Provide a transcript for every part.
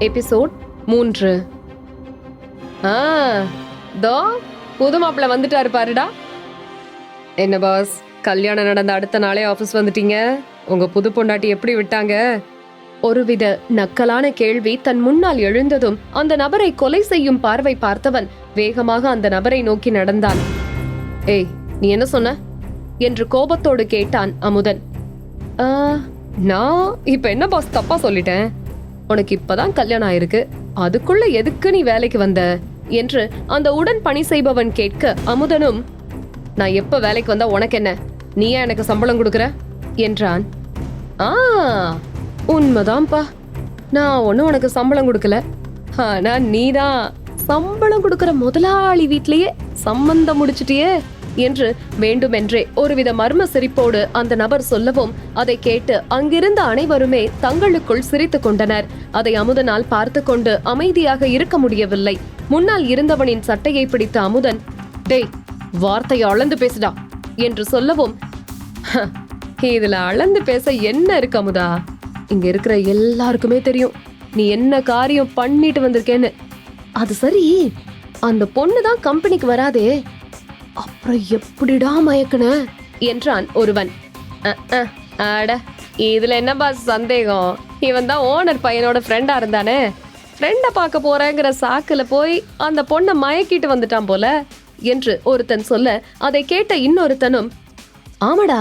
Episode 3. தோ புது மாப்பிள்ள வந்துட்டாரு பாருடா. என்ன பாஸ், கல்யாணம் நடந்த அடுத்த நாளே ஆபீஸ் வந்துட்டீங்க? உங்க புது பொண்டாட்டி எப்படி விட்டாங்க? ஒருவித நக்கலான கேள்வி தன் முன்னால் எழுந்ததும் அந்த நபரை கொலை செய்யும் பார்வை பார்த்தவன் வேகமாக அந்த நபரை நோக்கி நடந்தான். ஏய், நீ என்ன சொன்ன என்று கோபத்தோடு கேட்டான் அமுதன். நான் இப்ப என்ன பாஸ் தப்பா சொல்லிட்டேன்? உனக்கு இப்பதான் கல்யாணம் ஆயிருக்கு, அதுக்குள்ள எதுக்கு நீ வேலைக்கு வந்த என்று அந்த உடன் பணி செய்பவன் கேட்க அமுதனும், நான் எப்ப வேலைக்கு வந்தா உனக்கு என்ன, நீ ஏன் எனக்கு சம்பளம் கொடுக்கற என்றான். உண்மைதான்ப்பா, நான் ஒன்னும் உனக்கு சம்பளம் கொடுக்கல, ஆனா நீதான் சம்பளம் கொடுக்கற முதலாளி வீட்லயே சம்பந்தம் முடிச்சிட்டியே என்று வேண்டுமென்றே ஒருவித மர்ம சிரிப்போடு அந்த நபர் சொல்லவும் அதை கேட்டு அங்கிருந்த அனைவருமே தங்களுக்குள் சிரித்துக் கொண்டனர். அதை அமுதனால் பார்த்து கொண்டு அமைதியாக இருக்க முடியவில்லை. முன்னால் இருந்தவனின் சட்டையை பிடித்த அமுதன், டேய், வார்த்தையை அளந்து பேசுடா என்று சொல்லவும், இதுல அளந்து பேச என்ன இருக்கு அமுதா? இங்க இருக்கிற எல்லாருக்குமே தெரியும் நீ என்ன காரியம் பண்ணிட்டு வந்திருக்கேன்னு. அது சரி, அந்த பொண்ணுதான் கம்பெனிக்கு வராதே, அப்புறம் எப்படிடா மயக்குன என்றான் ஒருவன். அட, இதுல என்ன பாஸ் சந்தேகம்? இவன் தான் ஓனர் பையனோட ஃப்ரெண்டா இருந்தானே, ஃப்ரெண்ட பார்க்க போறேங்கிற சாக்குல போய் அந்த பொண்ணை மயக்கிட்டு வந்துட்டான் போல என்று ஒருத்தன் சொல்ல அதை கேட்ட இன்னொருத்தனும், ஆமாடா,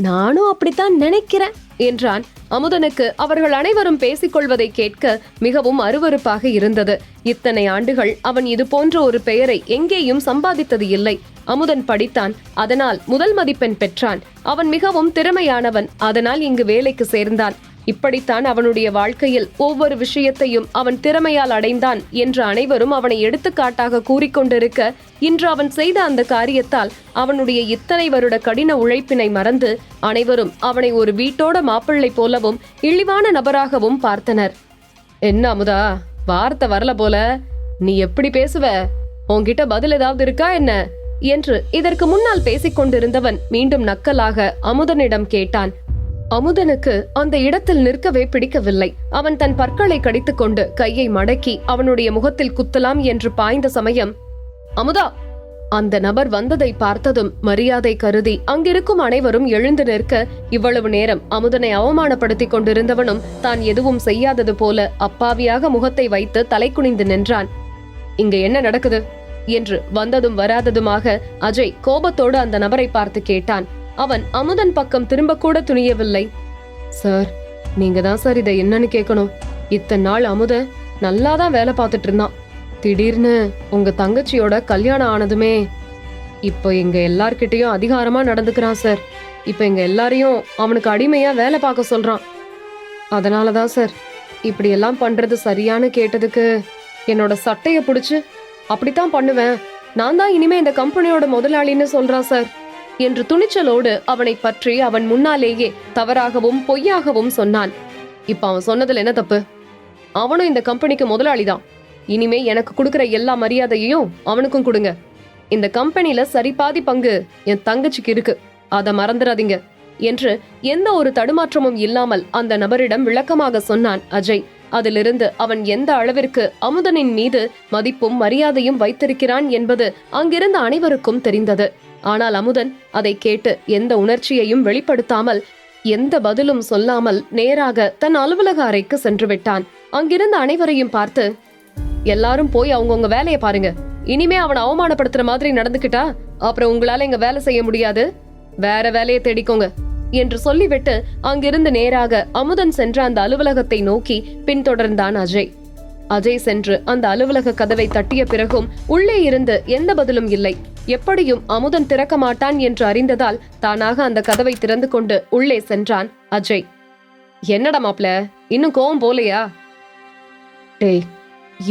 நானும் அப்படித்தான் நினைக்கிறேன் என்றான். அமுதனுக்கு அவர்கள் அனைவரும் பேசிக்கொள்வதை கேட்க மிகவும் அருவருப்பாக இருந்தது. இத்தனை ஆண்டுகள் அவன் இது போன்ற ஒரு பெயரை எங்கேயும் சம்பாதித்தது இல்லை. அமுதன் படித்தான், அதனால் முதல் மதிப்பெண் பெற்றான். அவன் மிகவும் திறமையானவன், அதனால் இங்கு வேலைக்கு சேர்ந்தான். இப்படித்தான் அவனுடைய வாழ்க்கையில் ஒவ்வொரு விஷயத்தையும் அவன் திறமையால் அடைந்தான் என்று அனைவரும் அவனை எடுத்துக்காட்டாக கூறிக்கொண்டிருக்க, இன்று அவன் செய்த அந்த காரியத்தால் அவனுடைய இத்தனை வருட கடின உழைப்பினை மறந்து அனைவரும் அவனை ஒரு வீட்டோட மாப்பிள்ளை போலவும் இழிவான நபராகவும் பார்த்தனர். என்ன அமுதா, வார்த்தை வரல போல, நீ எப்படி பேசுவ? உன்கிட்ட பதில் ஏதாவது இருக்கா என்ன என்று இதற்கு முன்னால் பேசிக் கொண்டிருந்தவன் மீண்டும் நக்கலாக அமுதனிடம் கேட்டான். அமுதனுக்கு அந்த இடத்தில் நிற்கவே பிடிக்கவில்லை. அவன் தன் பற்களை கடித்துக் கொண்டு கையை மடக்கி அவனுடைய முகத்தில் குத்தலாம் என்று பாய்ந்த சமயம், அமுதா! அந்த நபர் வந்ததை பார்த்ததும் மரியாதை கருதி அங்கிருக்கும் அனைவரும் எழுந்து நிற்க, இவ்வளவு நேரம் அமுதனை அவமானப்படுத்தி கொண்டிருந்தவனும் தான் எதுவும் செய்யாதது போல அப்பாவியாக முகத்தை வைத்து தலை குனிந்து நின்றான். இங்க என்ன நடக்குது என்று வந்ததும் வராததுமாக அஜய் கோபத்தோடு அந்த நபரை பார்த்து கேட்டான். அவன் அமுதன் பக்கம் திரும்ப கூட துணியவில்லை. சார், நீங்க தான் சார் இதை என்னன்னு கேட்கணும். இத்தனை நாள் அமுத நல்லாதான் வேலை பார்த்துட்டு இருந்தான். திடீர்னு உங்க தங்கச்சியோட கல்யாணம் ஆனதுமே இப்போ எங்க எல்லார்கிட்டையும் அதிகாரமா நடந்துக்கிறான் சார். இப்ப எங்க எல்லாரையும் அவனுக்கு அடிமையா வேலை பார்க்க சொல்றான். அதனாலதான் சார் இப்படி எல்லாம் பண்றது சரியானு கேட்டதுக்கு என்னோட சட்டைய பிடிச்சு அப்படித்தான் பண்ணுவேன், நான் தான் இனிமே இந்த கம்பெனியோட முதலாளின்னு சொல்றான் சார் என்று துணிச்சலோடு அவனை பற்றி அவன் முன்னாலேயே தவறாகவும் பொய்யாகவும் சொன்னான். இப்ப அவன் சொன்னதுல என்ன தப்பு? அவனும் இந்த கம்பெனிக்கு முதலாளிதான். இனிமே எனக்கு கொடுக்கிற எல்லா மரியாதையையும் அவனுக்கும் கொடுங்க. இந்த கம்பெனில சரிபாதி பங்கு என் தங்கச்சிக்கு இருக்கு, அதை மறந்துடாதீங்க என்று எந்த ஒரு தடுமாற்றமும் இல்லாமல் அந்த நபரிடம் விளக்கமாக சொன்னான் அஜய். அதிலிருந்து அவன் எந்த அளவிற்கு அமுதனின் மீது மதிப்பும் மரியாதையும் வைத்திருக்கிறான் என்பது அங்கிருந்த அனைவருக்கும் தெரிந்தது. ஆனால் அமுதன் அதை கேட்டு எந்த உணர்ச்சியையும் வெளிப்படுத்தாமல், எந்த பதிலும் சொல்லாமல் நேராக தன் அலுவலக அறைக்கு சென்று விட்டான். அங்கிருந்த அனைவரையும் பார்த்து, எல்லாரும் போய் அவங்கவுங்க வேலையை பாருங்க. இனிமே அவனை அவமானப்படுத்துற மாதிரி நடந்துக்கிட்டா அப்புறம் உங்களால இங்க வேலை செய்ய முடியாது, வேற வேலையை தேடிக்கோங்க என்று சொல்லிவிட்டு அங்கிருந்து நேராக அமுதன் சென்ற அந்த அலுவலகத்தை நோக்கி பின்தொடர்ந்தான் அஜய். அஜய் சென்று அந்த அலுவலக கதவை தட்டிய பிறகும் உள்ளே இருந்து எந்த பதிலும் இல்லை. எப்படியும் அமுதன் திறக்க மாட்டான் என்று அறிந்ததால் தானாக அந்த கதவை திறந்து கொண்டு உள்ளே சென்றான் அஜய். என்னடா மாப்ள, இன்னும் கோவம் போலையா? டேய்,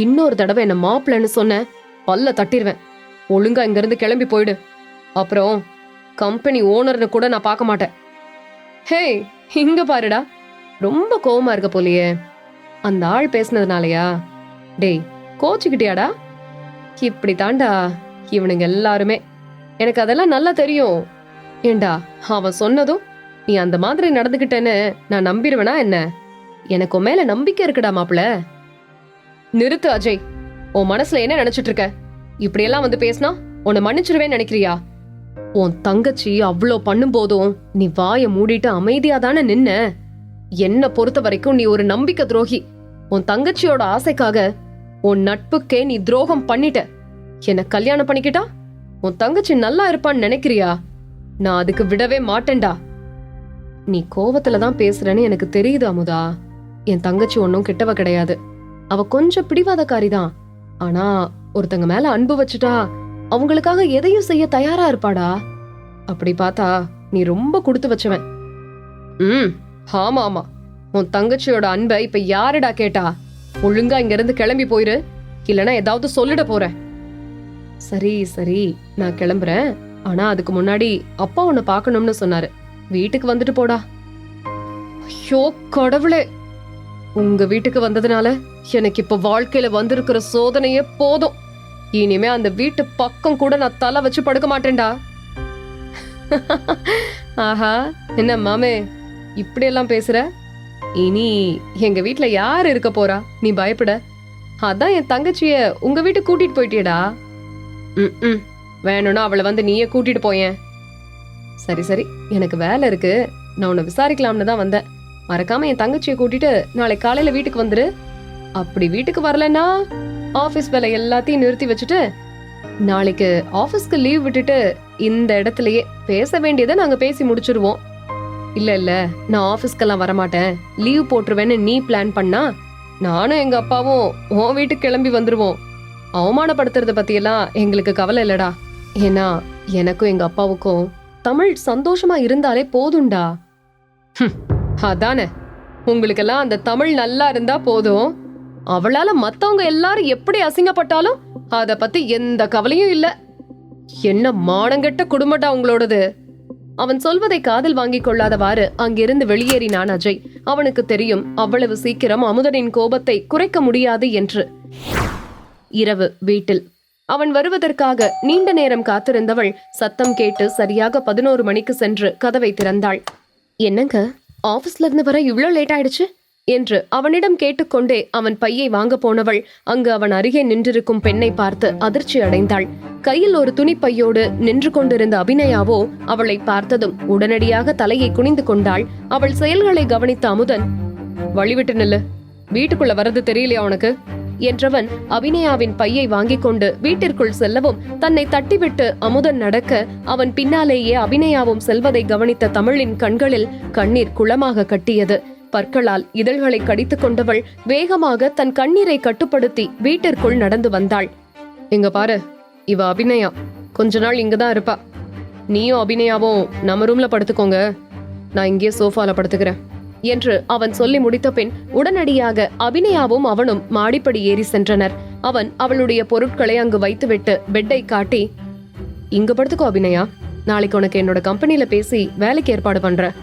இன்னொரு தடவை என்ன மாப்ளன்னு சொன்ன பல்ல தட்டிடுவேன். ஒழுங்கா இங்க இருந்து கிளம்பி போயிடு, அப்புறம் கம்பெனி ஓனர்னு கூட நான் பார்க்க மாட்டேன். ஹே, இங்க பாருடா, ரொம்ப கோவமா இருக்க போலியே. அந்த ஆள் பேசினதுனாலயா? டேய், கோச்சுக்கிட்டியாடா? இப்படி தாண்டா இவனுங்க எல்லாருமே, எனக்கு அதெல்லாம் நல்லா தெரியும். ஏண்டா, அவன் சொன்னதும் நீ அந்த மாதிரி நடந்துகிட்டேன்னு நான் நம்பிடுவேனா என்ன? எனக்கு மேல நம்பிக்கை இருக்குடா மாப்பிள. நிறுத்து அஜய். உன் மனசுல என்ன நினைச்சிட்டு இருக்க? இப்படியெல்லாம் வந்து பேசினா உன்னை மன்னிச்சிருவேன்னு நினைக்கிறியா? உன் தங்கச்சி அவ்வளோ பண்ணும் போதும் நீ வாய மூடிட்டு அமைதியா தானே நின்ன. என்ன பொறுத்த வரைக்கும் நீ ஒரு நம்பிக்கை துரோகி. உன் தங்கச்சியோட ஆசைக்காக உன் நட்புக்கே நீ துரோகம் பண்ணிட்ட. என்ன கல்யாணம் பண்ணிக்கிட்டா உன் தங்கச்சி நல்லா இருப்பான்னு நினைக்கிறியா? நான் அதுக்கு விடவே மாட்டேன்டா. நீ கோவத்துலதான் பேசுறேன்னு எனக்கு தெரியுது அமுதா. என் தங்கச்சி ஒன்னும் கெட்டவ கிடையாது. அவ கொஞ்சம் பிடிவாதக்காரிதான். ஆனா ஒருத்தங்க மேல அன்பு வச்சுட்டா அவங்களுக்காக எதையும் செய்ய தயாரா இருப்பாடா. அப்படி பார்த்தா நீ ரொம்ப கொடுத்து வச்சவன். ஆமா ஆமா, உன் தங்கச்சியோட அன்பை இப்ப யாருடா கேட்டா? ஒழுங்கா இங்க இருந்து கிளம்பி போயிரு, இல்லனா ஏதாவது சொல்லிட போறேன். சரி சரி, நான் கிளம்புறேன். ஆனா அதுக்கு முன்னாடி அப்பா உன்னை பாக்கணும்னு சொன்னாரு. வீட்டுக்கு வந்துட்டு போடா. ஐயோ கடவுளே, உங்க வீட்டுக்கு வந்ததுனால எனக்கு இப்ப வாழ்க்கையில வந்திருக்கிற சோதனையே போதும். இனிமே அந்த வீட்டு பக்கம் கூட நான் தலை வச்சு படுக்க மாட்டேன்டா. ஆஹா, என்ன மாமே இப்படி எல்லாம் பேசுற? இனி எங்க வீட்டுல யாரு இருக்க போறா? நீ பயப்பட. அதான் என் தங்கச்சிய உங்க வீட்டுக்கு கூட்டிட்டு போயிட்டியடா. வேணும்னா அவளை வந்து நீயே கூட்டிட்டு போயேன். சரி சரி, எனக்கு வேலை இருக்கு. நான் உன்னை விசாரிக்கலாம்னு தான் வந்தேன். மறக்காம என் தங்கச்சியை கூட்டிட்டு நாளை காலையில வீட்டுக்கு வந்துரு. அப்படி வீட்டுக்கு வரலன்னா ஆபீஸ் வேலை எல்லாத்தையும் நிறுத்தி வச்சுட்டு நாளைக்கு ஆபீஸ்க்கு லீவ் விட்டுட்டு இந்த இடத்துலயே பேச வேண்டியதை நாங்க பேசி முடிச்சிருவோம். இல்ல இல்ல, நான் ஆபீஸ்க்கெல்லாம் வரமாட்டேன், லீவ் போட்டுருவேன்னு நீ பிளான் பண்ணா நானும் எங்க அப்பாவும் உன் வீட்டுக்கு கிளம்பி வந்துருவோம். அவமானப்படுத்துறத பத்தி எல்லாம் எங்களுக்கு கவலை இல்லடா. ஏன்னா எனக்கும் எங்க அப்பாவுக்கும் தமிழ் சந்தோஷமா இருந்தாலே போதும்டா. அதானே, உங்களுக்கெல்லாம் அந்த தமிழ் நல்லா இருந்தா போதும். அவளால மத்தவங்க எல்லாரும் எப்படி அசிங்கப்பட்டாலும் அத பத்தி எந்த கவலையும் இல்ல. என்ன மானங்கெட்ட குடும்பட்டா உங்களோடது. அவன் சொல்வதை காதில் வாங்கிக் கொள்ளாதவாறு அங்கிருந்து வெளியேறினான் அஜய். அவனுக்கு தெரியும் அவ்வளவு சீக்கிரம் அமுதனின் கோபத்தை குறைக்க முடியாது என்று. இரவு வீட்டில் அவன் வருவதற்காக நீண்ட நேரம் காத்திருந்தவள் சத்தம் கேட்டு சரியாக 11 மணிக்கு சென்று கதவை திறந்தாள். என்னங்க, ஆபீஸ்ல இருந்து வர இவ்ளோ லேட் ஆயிடுச்சு என்று அவனிடம் கேட்டுக்கொண்டே அவன் பையை வாங்க போனவள் அங்கு அவன் அருகே நின்றிருக்கும் பெண்ணை பார்த்து அதிர்ச்சி அடைந்தாள். கையில் ஒரு துணிப்பையோடு நின்று கொண்டிருந்த அபிநயாவோ அவளை பார்த்ததும் உடனடியாக தலையை குனிந்து கொண்டாள். அவள் செயல்களை கவனித்த அமுதன், வழிவிட்டு நில்லு, வீட்டுக்குள்ள வரது தெரியலையா உனக்கு என்றவன் அபிநயாவின் பையை வாங்கிக் கொண்டு வீட்டிற்குள் செல்லவும் தன்னை தட்டிவிட்டு அமுதன் நடக்க அவன் பின்னாலேயே அபிநயாவும் செல்வதை கவனித்த தமிழின் கண்களில் கண்ணீர் குளமாக கட்டியது. பற்களால் இதழ்களை கடித்துக் கொண்டவள் வேகமாக தன் கண்ணீரை கட்டுப்படுத்தி வீட்டிற்குள் நடந்து வந்தாள். எங்க பாரு, இவ அபிநயா கொஞ்ச நாள் இங்கதான் இருப்பா. நீயும் அபிநயாவும் நம்ம ரூம்ல படுத்துக்கோங்க, நான் இங்கே சோஃபால படுத்துக்கிறேன் என்று அவன் சொல்லி முடித்த பின் உடனடியாக அபிநயாவும் அவனும் மாடிப்படி ஏறி சென்றனர். அவன் அவளுடைய பொருட்களை அங்கு வைத்துவிட்டு பெட்டை காட்டி, இங்க படுத்துக்கோ அபிநயா, நாளைக்கு உனக்கு என்னோட கம்பெனில பேசி வேலைக்கு ஏற்பாடு பண்ற,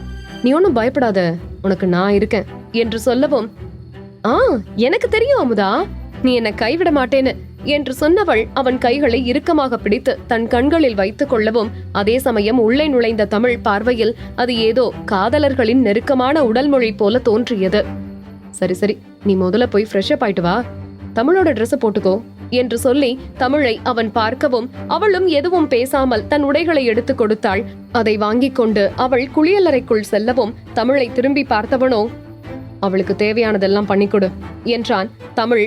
நீ ஒன்னும் பயப்படாத, உனக்கு நான் இருக்கேன் என்று சொல்லவும், எனக்கு தெரியும் அமுதா, நீ என்னை கைவிட மாட்டேன்னு என்று சொன்னவள் அவன் கைகளை இறுக்கமாக பிடித்து தன் கண்களில் வைத்துக் கொள்ளவும் அதே சமயம் உள்ளே நுழைந்த தமிழ் பார்வையில் அது ஏதோ காதலர்களின் நெருக்கமான உடல் மொழி போல தோன்றியது. சரி சரி, நீ முதல்ல போய் ஃப்ரெஷ் அப் ஆயிட்டு வா, தமிழோட ட்ரெஸ் போட்டுக்கோ என்று சொல்லி தமிழை அவன் பார்க்கவும் அவளும் எதுவும் பேசாமல் தன் உடைகளை எடுத்து கொடுத்தாள். அதை வாங்கிக் கொண்டு அவள் குளியலறைக்குள் செல்லவும் தமிழை திரும்பி பார்த்தவனோ, அவளுக்கு தேவையானதெல்லாம் பண்ணிக்கொடு என்றான். தமிழ்,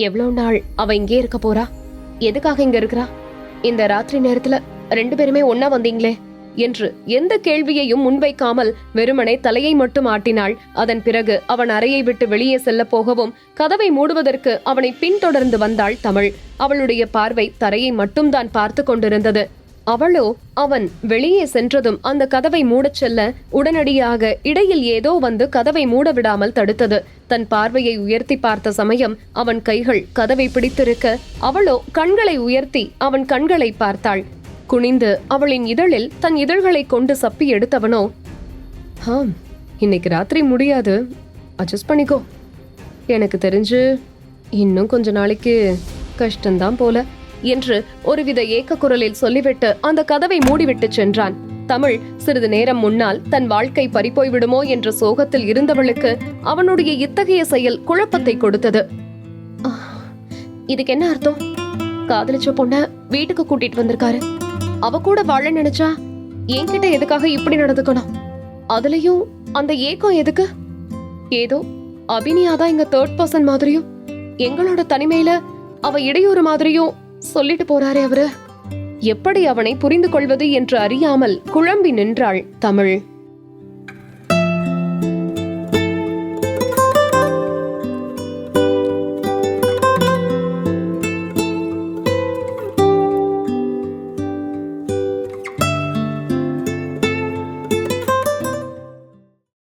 எவ்வளவு நாள் அவ இங்கே இருக்க போறா? எதுக்காக இங்க இருக்கிறா? இந்த ராத்திரி நேரத்துல 2 பேருமே ஒன்னா வந்தீங்களே என்று எந்த கேள்வியையும் முன்வைக்காமல் வெறுமனே தலையை மட்டும் ஆட்டினாள். அதன் பிறகு அவன் அறையை விட்டு வெளியே செல்ல போகவும் கதவை மூடுவதற்கு அவனை பின்தொடர்ந்து வந்தாள் தமிழ். அவளுடைய பார்வை தரையை மட்டும்தான் பார்த்து கொண்டிருந்தது. அவளோ அவன் வெளியே சென்றதும் அந்த கதவை மூடச் செல்ல உடனடியாக இடையில் ஏதோ வந்து கதவை மூட விடாமல் தடுத்தது. தன் பார்வையை உயர்த்தி பார்த்த சமயம் அவன் கைகள் கதவை பிடித்திருக்க அவளோ கண்களை உயர்த்தி அவன் கண்களை பார்த்தாள். குனிந்து அவளின் இதழில் தன் இதழ்களை கொண்டு சப்பி எடுத்தவனோ, இன்னைக்கு ராத்திரி முடியாது, அட்ஜஸ்ட் பண்ணிக்கோ, எனக்கு தெரிஞ்சு இன்னும் கொஞ்ச நாளைக்கு கஷ்டம்தான் போல என்று ஒருவித ஏக்க குரலில் சொல்லிவிட்டு அந்த கதவை மூடிவிட்டு சென்றான். தமிழ் சிறிது நேரம் முன்னால் தன் வாழ்க்கை பறிப்போய் விடுமோ என்ற சோகத்தில் இருந்தவளுக்கு அவனுடைய இத்தகைய செயல் குழப்பத்தை கொடுத்தது. இதுக்கு என்ன அர்த்தம்? காதலிச்ச பொண்ண வீட்டுக்கு கூட்டிட்டு வந்திருக்காரு. அவ கூட வாழ நினைச்சா என்கிட்ட எதுக்காக இப்படி நடந்துக்கணும்? அதுலயும் அந்த ஏக்கம் எதுக்கு? ஏதோ அபினியாதான் இங்க தேர்ட் பர்சன் மாதிரியும் எங்களோட தனிமையில அவ இடையூறு மாதிரியும் சொல்லிட்டு போறாரே அவரு. எப்படி அவனை புரிந்து கொள்வது என்று அறியாமல் குழம்பி நின்றாள் தமிழ்.